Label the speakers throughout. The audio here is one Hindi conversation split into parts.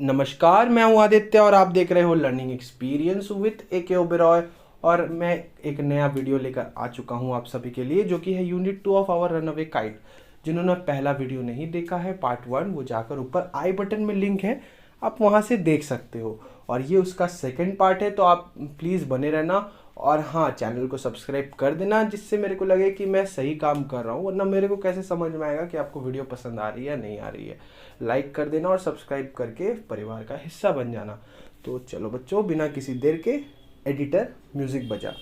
Speaker 1: नमस्कार, मैं हूं आदित्य और आप देख रहे हो लर्निंग एक्सपीरियंस विद ए ओबेरॉय। और मैं एक नया वीडियो लेकर आ चुका हूं आप सभी के लिए, जो कि है unit 2 of our runaway kite. जिन्होंने पहला वीडियो नहीं देखा है पार्ट 1, वो जाकर ऊपर आई बटन में लिंक है, आप वहां से देख सकते हो। और ये उसका सेकंड पार्ट है, तो आप प्लीज़ बने रहना। और हाँ, चैनल को सब्सक्राइब कर देना, जिससे मेरे को लगे कि मैं सही काम कर रहा हूँ, वरना मेरे को कैसे समझ में आएगा कि आपको वीडियो पसंद आ रही है या नहीं आ रही है। लाइक कर देना और सब्सक्राइब करके परिवार का हिस्सा बन जाना। तो चलो बच्चों, बिना किसी देर के एडिटर म्यूजिक बजा।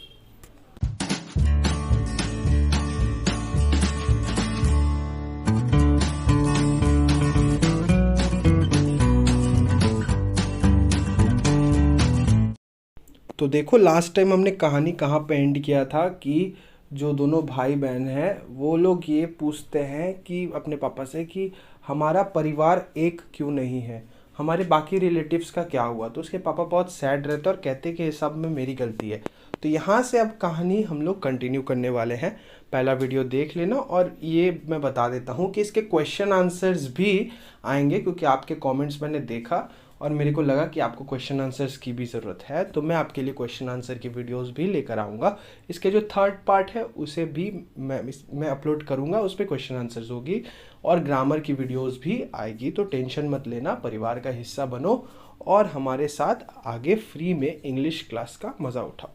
Speaker 1: तो देखो, लास्ट टाइम हमने कहानी कहाँ पे एंड किया था कि जो दोनों भाई बहन हैं वो लोग ये पूछते हैं कि अपने पापा से कि हमारा परिवार एक क्यों नहीं है, हमारे बाकी रिलेटिव्स का क्या हुआ। तो उसके पापा बहुत सैड रहते हैं और कहते हैं कि ये सब में मेरी गलती है। तो यहाँ से अब कहानी हम लोग कंटिन्यू करने वाले हैं। पहला वीडियो देख लेना, और ये मैं बता देता हूँ कि इसके क्वेश्चन आंसर्स भी आएंगे, क्योंकि आपके कमेंट्स मैंने देखा और मेरे को लगा कि आपको क्वेश्चन आंसर्स की भी ज़रूरत है, तो मैं आपके लिए क्वेश्चन आंसर की वीडियोस भी लेकर आऊँगा। इसके जो थर्ड पार्ट है उसे भी मैं अपलोड करूँगा, उस पर क्वेश्चन आंसर्स होगी और ग्रामर की वीडियोस भी आएगी। तो टेंशन मत लेना, परिवार का हिस्सा बनो और हमारे साथ आगे फ्री में इंग्लिश क्लास का मज़ा उठाओ।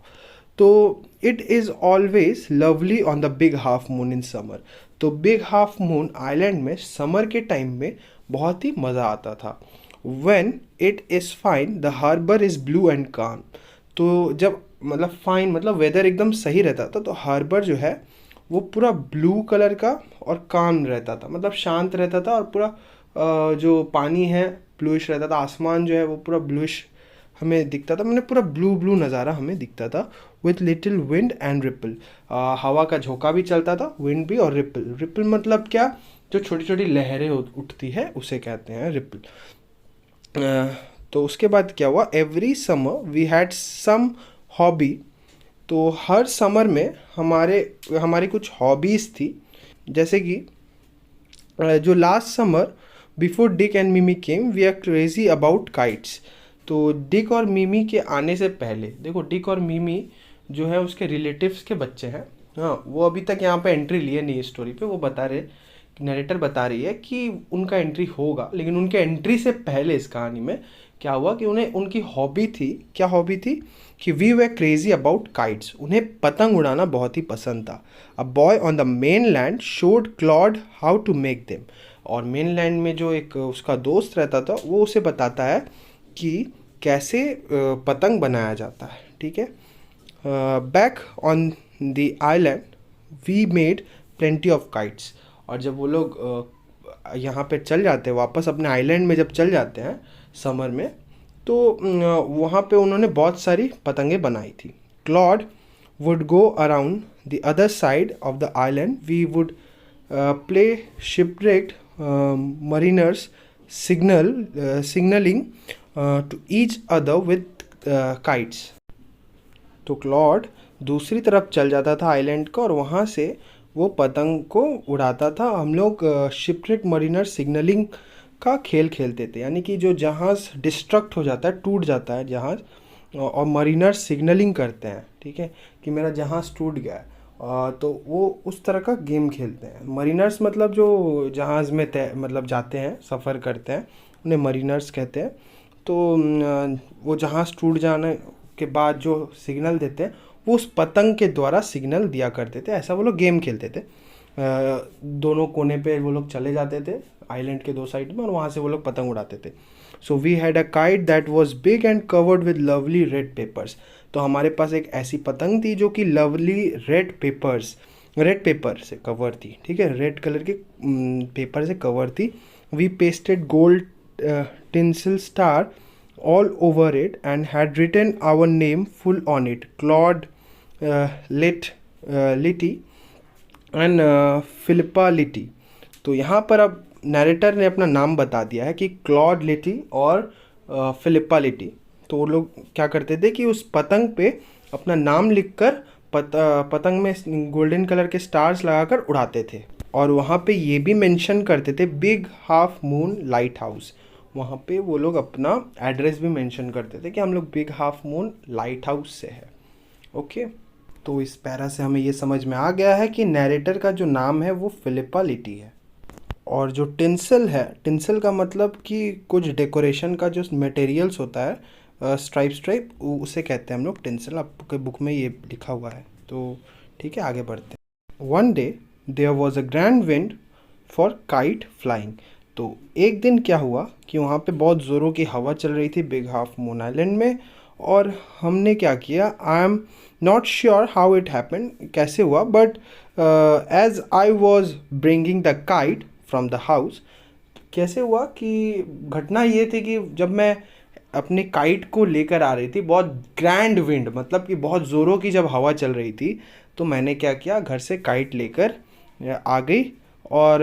Speaker 1: तो it is always lovely on the big half moon in summer. तो बिग हाफ मून आइलैंड में समर के टाइम में बहुत ही मज़ा आता था। When it is fine, the harbor is blue and calm। तो जब मतलब फाइन मतलब वेदर एकदम सही रहता था, तो हार्बर जो है वो पूरा ब्लू कलर का और काम रहता था, मतलब शांत रहता था। और पूरा जो पानी है ब्लूइश रहता था, आसमान जो है वो पूरा ब्लूइश हमें दिखता था, मैंने पूरा ब्लू ब्लू नज़ारा हमें दिखता था। With little wind and ripple, हवा का झोंका भी चलता था, विंड भी और रिपल। रिपल मतलब क्या, जो छोटी छोटी लहरें उठती है उसे कहते हैं रिपल। तो उसके बाद क्या हुआ, every summer we had some hobby. तो हर समर में हमारी कुछ हॉबीज़ थी। जैसे कि जो last summer before Dick and Mimi came we are crazy about kites. तो डिक और मिमी के आने से पहले, देखो डिक और मिमी जो है उसके रिलेटिव्स के बच्चे हैं। हाँ, वो अभी तक यहाँ पे एंट्री लिए नहीं स्टोरी पे। वो बता रहे, नरेटर बता रही है कि उनका एंट्री होगा, लेकिन उनके एंट्री से पहले इस कहानी में क्या हुआ कि उन्हें उनकी हॉबी थी। क्या हॉबी थी कि we were crazy about kites, उन्हें पतंग उड़ाना बहुत ही पसंद था। A boy on the mainland showed Claude how to make them. और मेन लैंड में जो एक उसका दोस्त रहता था, वो उसे बताता है कि कैसे पतंग बनाया जाता है। ठीक है। Back on the island we made plenty of kites. और जब वो लोग यहाँ पे चल जाते हैं वापस अपने आइलैंड में, जब चल जाते हैं समर में, तो वहाँ पे उन्होंने बहुत सारी पतंगे बनाई थी। Claude would go around the other side of the island, we would play shipwrecked mariners signalling to each other with kites. तो क्लॉड दूसरी तरफ चल जाता था आइलैंड का, और वहाँ से वो पतंग को उड़ाता था। हम लोग शिपरेक मरीनर सिग्नलिंग का खेल खेलते थे, यानी कि जो जहाज़ डिस्ट्रक्ट हो जाता है, टूट जाता है जहाज़, और मरीनर सिग्नलिंग करते हैं, ठीक है, कि मेरा जहाज़ टूट गया है। तो वो उस तरह का गेम खेलते हैं। मरीनर्स मतलब जो जहाज़ में मतलब जाते हैं, सफ़र करते हैं, उन्हें मरीनर्स कहते हैं। तो वो जहाज़ टूट जाने के बाद जो सिग्नल देते हैं, वो उस पतंग के द्वारा सिग्नल दिया करते थे। ऐसा वो लोग गेम खेलते थे। दोनों कोने पे वो लोग चले जाते थे आइलैंड के दो साइड में, और वहाँ से वो लोग पतंग उड़ाते थे। So we had a kite that was big and covered with lovely red papers. तो हमारे पास एक ऐसी पतंग थी जो कि लवली रेड पेपर से कवर थी। ठीक है, रेड कलर के पेपर से कवर थी। We pasted gold tinsel star all over it and had written our name full on it, Claude Litty and Philippa Litty। तो यहाँ पर अब नरेटर ने अपना नाम बता दिया है कि क्लॉड लिटी और फिलिप्पा लिटी। तो वो लोग क्या करते थे कि उस पतंग पे अपना नाम लिखकर पतंग में गोल्डन कलर के स्टार्स लगाकर उड़ाते थे। और वहाँ पे ये भी मेंशन करते थे big half moon light house. वहाँ पे वो लोग अपना एड्रेस भी मेंशन करते थे कि हम लोग big half moon light house से है। ओके, तो इस पैरा से हमें ये समझ में आ गया है कि नैरेटर का जो नाम है वो फिलिपा लिटी है। और जो टिंसल है, टिंसल का मतलब कि कुछ डेकोरेशन का जो मटेरियल्स होता है, स्ट्राइप स्ट्राइप, उसे कहते हैं हम लोग टिंसल। आपके बुक में ये लिखा हुआ है। तो ठीक है, आगे बढ़ते हैं। One day there was a grand wind for kite flying. तो एक दिन क्या हुआ कि वहाँ पे बहुत ज़ोरों की हवा चल रही थी बिग हाफ मून आइलैंड में। और हमने क्या किया, I am not sure how it happen, कैसे हुआ, but as I was bringing the kite from the house. कैसे हुआ कि घटना ये थी कि जब मैं अपने काइट को लेकर आ रही थी, बहुत ग्रैंड विंड, मतलब कि बहुत ज़ोरों की जब हवा चल रही थी, तो मैंने क्या किया, घर से काइट लेकर आ गई। और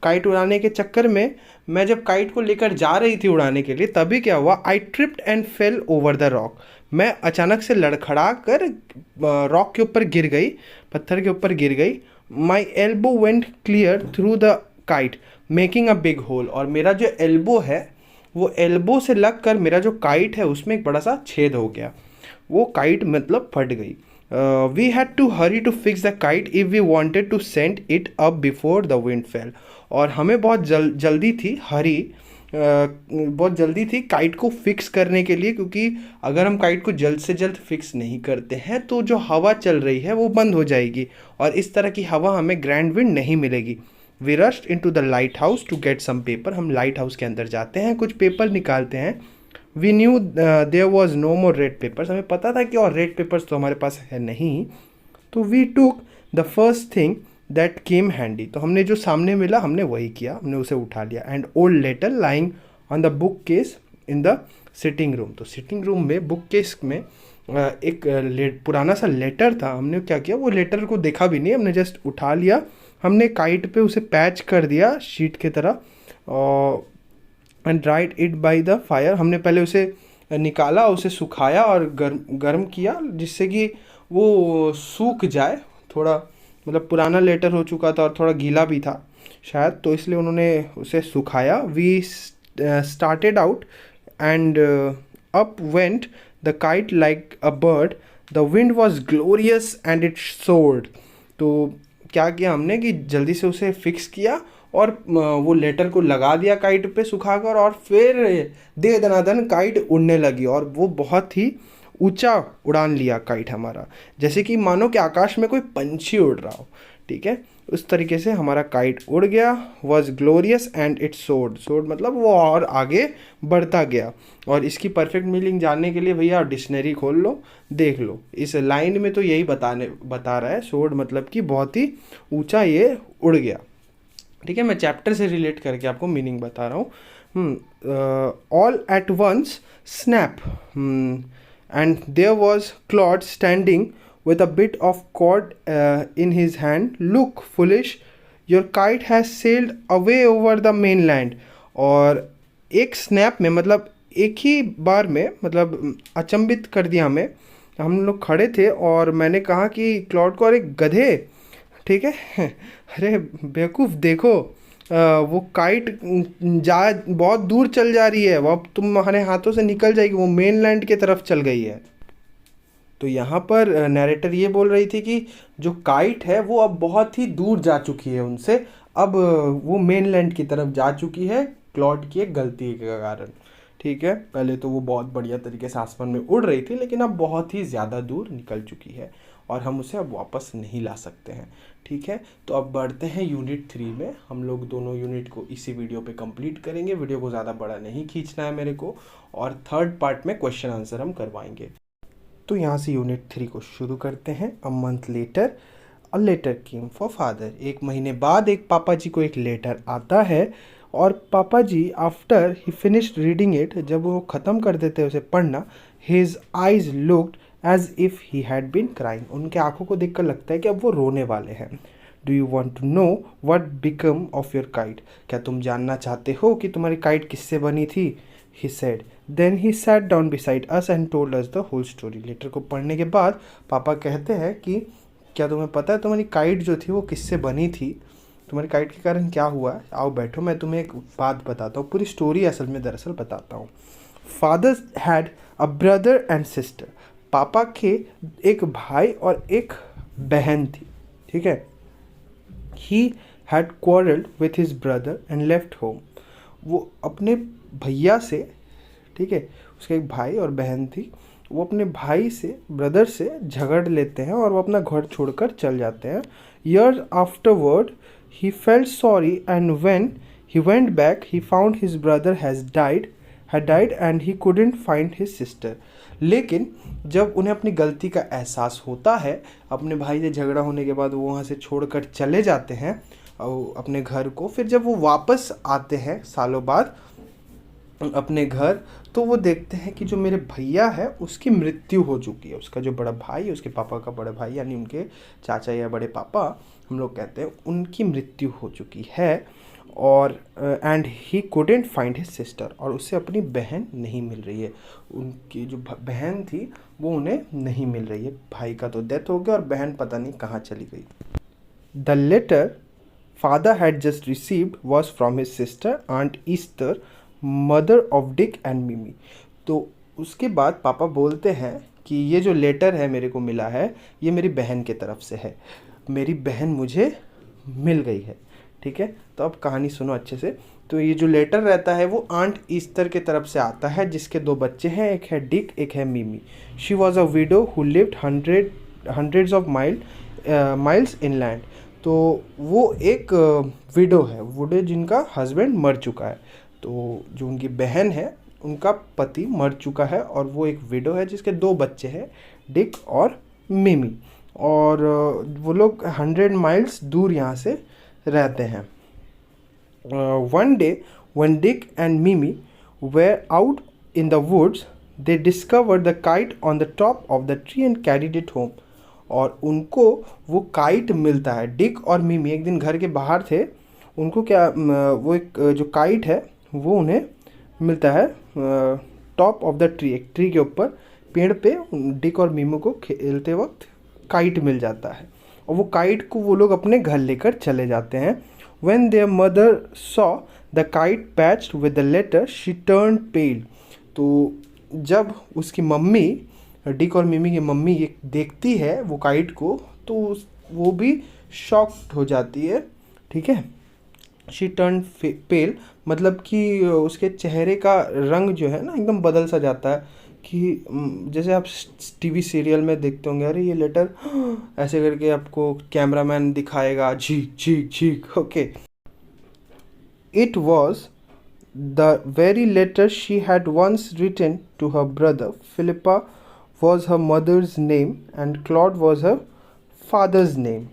Speaker 1: काइट उड़ाने के चक्कर में मैं जब काइट को लेकर जा रही थी उड़ाने के लिए, तभी क्या हुआ, I tripped and fell over the rock. मैं अचानक से लड़खड़ा कर रॉक के ऊपर गिर गई, पत्थर के ऊपर गिर गई। My elbow went clear through the kite making a big hole. और मेरा जो एल्बो है, वो एल्बो से लग कर मेरा जो काइट है उसमें एक बड़ा सा छेद हो गया। वो काइट मतलब फट गई। We had to hurry to fix the kite if we wanted to send it up before the wind fell. और हमें बहुत जल्दी थी, बहुत जल्दी थी काइट को फिक्स करने के लिए, क्योंकि अगर हम काइट को जल्द से जल्द फिक्स नहीं करते हैं तो जो हवा चल रही है वो बंद हो जाएगी और इस तरह की हवा हमें ग्रैंड विंड नहीं मिलेगी। We rushed in to the lighthouse to get some paper. हम लाइट हाउस के अंदर जाते हैं, कुछ पेपर निकालते हैं। We knew there was no more red papers. हमें पता था कि और रेड पेपर्स तो हमारे पास है नहीं। तो we took the first thing that came handy. तो हमने जो सामने मिला हमने वही किया, हमने उसे उठा लिया। And old letter lying on the bookcase in the sitting room. तो सिटिंग रूम में बुक केस में एक पुराना सा लेटर था। हमने क्या किया, वो लेटर को देखा भी नहीं, हमने जस्ट उठा लिया। हमने काइट पे उसे पैच कर दिया शीट की तरह, और and dried it by the fire. हमने पहले उसे निकाला, उसे सुखाया और गर्म किया, जिससे कि वो सूख जाए थोड़ा। मतलब पुराना लेटर हो चुका था और थोड़ा गीला भी था शायद, तो इसलिए उन्होंने उसे सुखाया। We started out and up went the kite like a bird. The wind was glorious and it soared. तो क्या किया हमने कि जल्दी से उसे फिक्स किया और वो लेटर को लगा दिया काइट पे सुखाकर, और फिर दे दनादन काइट उड़ने लगी और वो बहुत ही ऊंचा उड़ान लिया काइट हमारा, जैसे कि मानो कि आकाश में कोई पंछी उड़ रहा हो। ठीक है, उस तरीके से हमारा काइट उड़ गया। Was glorious and it sword. Sword मतलब वो और आगे बढ़ता गया। और इसकी परफेक्ट मीनिंग जानने के लिए भैया डिक्शनरी खोल लो, देख लो। इस लाइन में तो यही बता रहा है, सोर्ड मतलब कि बहुत ही ऊंचा ये उड़ गया। ठीक है, मैं चैप्टर से रिलेट करके आपको मीनिंग बता रहा हूँ। All at once snap and there was Claude standing with a bit of cord in his hand. Look foolish, your kite has sailed away over the mainland. और एक स्नैप में मतलब एक ही बार में, मतलब अचंभित कर दिया हमें। हम लोग खड़े थे और मैंने कहा कि क्लॉड को, अरे गधे, ठीक है अरे बेवकूफ़, देखो वो काइट बहुत दूर चल जा रही है, वो अब तुम्हारे हाथों से निकल जाएगी, वो मेनलैंड की तरफ चल गई है। तो यहाँ पर नैरेटर ये बोल रही थी कि जो काइट है वो अब बहुत ही दूर जा चुकी है उनसे, अब वो मेनलैंड की तरफ जा चुकी है क्लॉड की एक गलती के कारण। ठीक है, पहले तो वो बहुत बढ़िया तरीके से आसमान में उड़ रही थी, लेकिन अब बहुत ही ज़्यादा दूर निकल चुकी है और हम उसे अब वापस नहीं ला सकते हैं। ठीक है, तो अब बढ़ते हैं यूनिट 3 में। हम लोग दोनों यूनिट को इसी वीडियो पे कंप्लीट करेंगे। वीडियो को ज़्यादा बड़ा नहीं खींचना है मेरे को, और थर्ड पार्ट में क्वेश्चन आंसर हम करवाएंगे। तो यहाँ से यूनिट 3 को शुरू करते हैं। A month later a letter came for father. एक महीने बाद एक पापा जी को एक लेटर आता है, और पापा जी after he finished reading it, जब वो ख़त्म कर देते हैं उसे पढ़ना, his eyes looked as if he had been crying. उनके आंखों को देखकर लगता है कि अब वो रोने वाले हैं। Do you want to know what become of your kite. क्या तुम जानना चाहते हो कि तुम्हारी काइट किससे बनी थी? he said. Then he sat down beside us and told us the whole story. Letter को पढ़ने के बाद पापा कहते हैं कि क्या तुम्हें पता है तुम्हारी काइट जो थी वो किससे बनी थी? तुम्हारी काइट के कारण क्या हुआ है, आओ बैठो, मैं तुम्हें एक बात बताता हूँ, पूरी स्टोरी असल में दरअसल बताता हूँ। Father had a brother and sister, पापा के एक भाई और एक बहन थी, ठीक है। He had quarrelled with his brother and left home, वो अपने भैया से, ठीक है, उसके एक भाई और बहन थी, वो अपने भाई से, ब्रदर से झगड़ लेते हैं और वो अपना घर छोड़कर चल जाते हैं। Years afterward he felt sorry and when he went back he found his brother had died and he couldn't find his sister. लेकिन जब उन्हें अपनी गलती का एहसास होता है, अपने भाई से झगड़ा होने के बाद वो वहाँ से छोड़कर चले जाते हैं अपने घर को, फिर जब वो वापस आते हैं सालों बाद अपने घर, तो वो देखते हैं कि जो मेरे भैया है उसकी मृत्यु हो चुकी है। उसका जो बड़ा भाई है, उसके पापा का बड़ा भाई, यानी उनके चाचा या बड़े पापा हम लोग कहते हैं, उनकी मृत्यु हो चुकी है। और and he couldn't find his sister, और उससे अपनी बहन नहीं मिल रही है। उनकी जो बहन थी वो उन्हें नहीं मिल रही है। भाई का तो डेथ हो गया और बहन पता नहीं कहाँ चली गई। The letter father had just received was from his sister aunt Esther, mother of Dick and Mimi. तो उसके बाद पापा बोलते हैं कि ये जो लेटर है मेरे को मिला है, ये मेरी बहन के तरफ से है, मेरी बहन मुझे मिल गई है, ठीक है। तो अब कहानी सुनो अच्छे से। तो ये जो लेटर रहता है वो आंट ईस्टर के तरफ से आता है, जिसके 2 बच्चे हैं, एक है डिक, एक है मिमी। She was a window who lived hundreds of miles inland. तो वो एक विडो है, विडो जिनका हस्बैंड मर चुका है। तो जो उनकी बहन है उनका पति मर चुका है और वो एक विडो है जिसके 2 बच्चे हैं, डिक और मिमी। और वो लोग 100 माइल्स दूर यहाँ से रहते हैं। One day when Dick and Mimi were out in the woods, they discovered the kite on the top of the tree and carried it home. और उनको वो काइट मिलता है। डिक और मिमी एक दिन घर के बाहर थे, उनको क्या वो एक जो काइट है वो उन्हें मिलता है टॉप ऑफ द ट्री, एक ट्री के ऊपर, पेड़ पे डिक और मिमी को खेलते वक्त काइट मिल जाता है और वो काइट को वो लोग अपने घर लेकर चले जाते हैं। When their mother saw the kite patched with the letter, she turned pale. तो जब उसकी मम्मी, डिक और मिमी की मम्मी ये देखती है वो काइट को, तो वो भी शॉक्ड हो जाती है, ठीक है। शी टर्न पेल, मतलब कि उसके चेहरे का रंग जो है ना एकदम बदल सा जाता है, कि जैसे आप टीवी सीरियल में देखते होंगे, अरे ये लेटर, ऐसे करके आपको कैमरामैन दिखाएगा, झीक झीक झीक, okay. It was the very letter she had once written to her brother. Philippa was her mother's name and Claude was her father's name.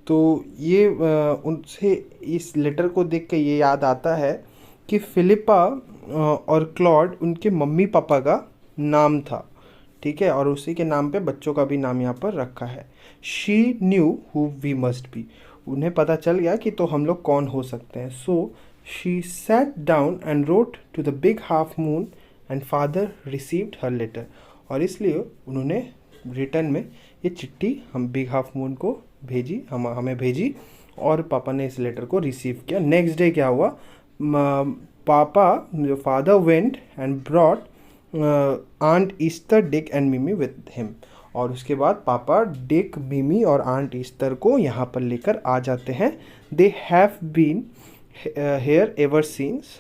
Speaker 1: तो ये उनसे इस लेटर को देख के ये याद आता है कि फिलिपा और क्लॉड उनके मम्मी पापा का नाम था, ठीक है, और उसी के नाम पे बच्चों का भी नाम यहाँ पर रखा है। She knew who we must be, उन्हें पता चल गया कि तो हम लोग कौन हो सकते हैं। So she sat down and wrote to the big half moon and father received her letter, और इसलिए उन्होंने रिटर्न में ये चिट्ठी हम बिग हाफ मून को भेजी, हमें भेजी, और पापा ने इस लेटर को रिसीव किया। नेक्स्ट डे क्या हुआ, पापा जो father went and brought aunt Easter, Dick and Mimi with him, और उसके बाद पापा डिक, मिमी और आंट ईस्टर को यहाँ पर लेकर आ जाते हैं। They have been here ever since.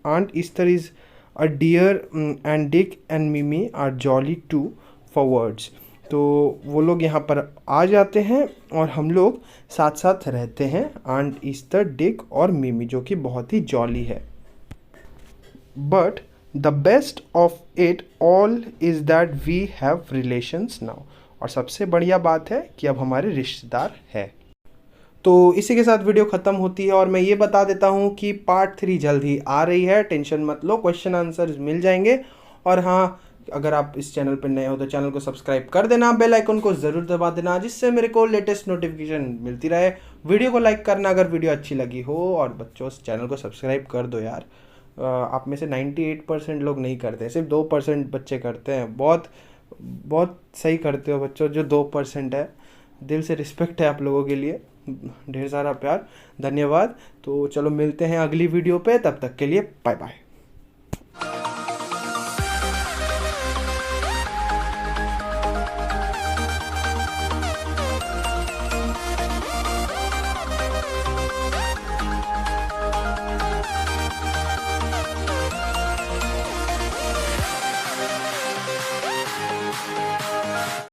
Speaker 1: Aunt Esther is a dear and Dick and Mimi are jolly too for words. तो वो लोग यहाँ पर आ जाते हैं और हम लोग साथ साथ रहते हैं, आंट ईस्टर, डिक और मिमी, जो कि बहुत ही जॉली है। But the best of it all is that we have relations now, और सबसे बढ़िया बात है कि अब हमारे रिश्तेदार है। तो इसी के साथ वीडियो ख़त्म होती है, और मैं ये बता देता हूँ कि पार्ट 3 जल्द ही आ रही है, टेंशन मत लो, क्वेश्चन आंसर मिल जाएंगे। और हाँ, अगर आप इस चैनल पर नए हो तो चैनल को सब्सक्राइब कर देना, बेल आइकन को ज़रूर दबा देना, जिससे मेरे को लेटेस्ट नोटिफिकेशन मिलती रहे। वीडियो को लाइक करना अगर वीडियो अच्छी लगी हो, और बच्चों इस चैनल को सब्सक्राइब कर दो यार। आप में से 98% लोग नहीं करते, सिर्फ 2% बच्चे करते हैं। बहुत बहुत सही करते हो बच्चों, जो 2% है, दिल से रिस्पेक्ट है आप लोगों के लिए। ढेर सारा प्यार, धन्यवाद। तो चलो मिलते हैं अगली वीडियो पे, तब तक के लिए बाय बाय।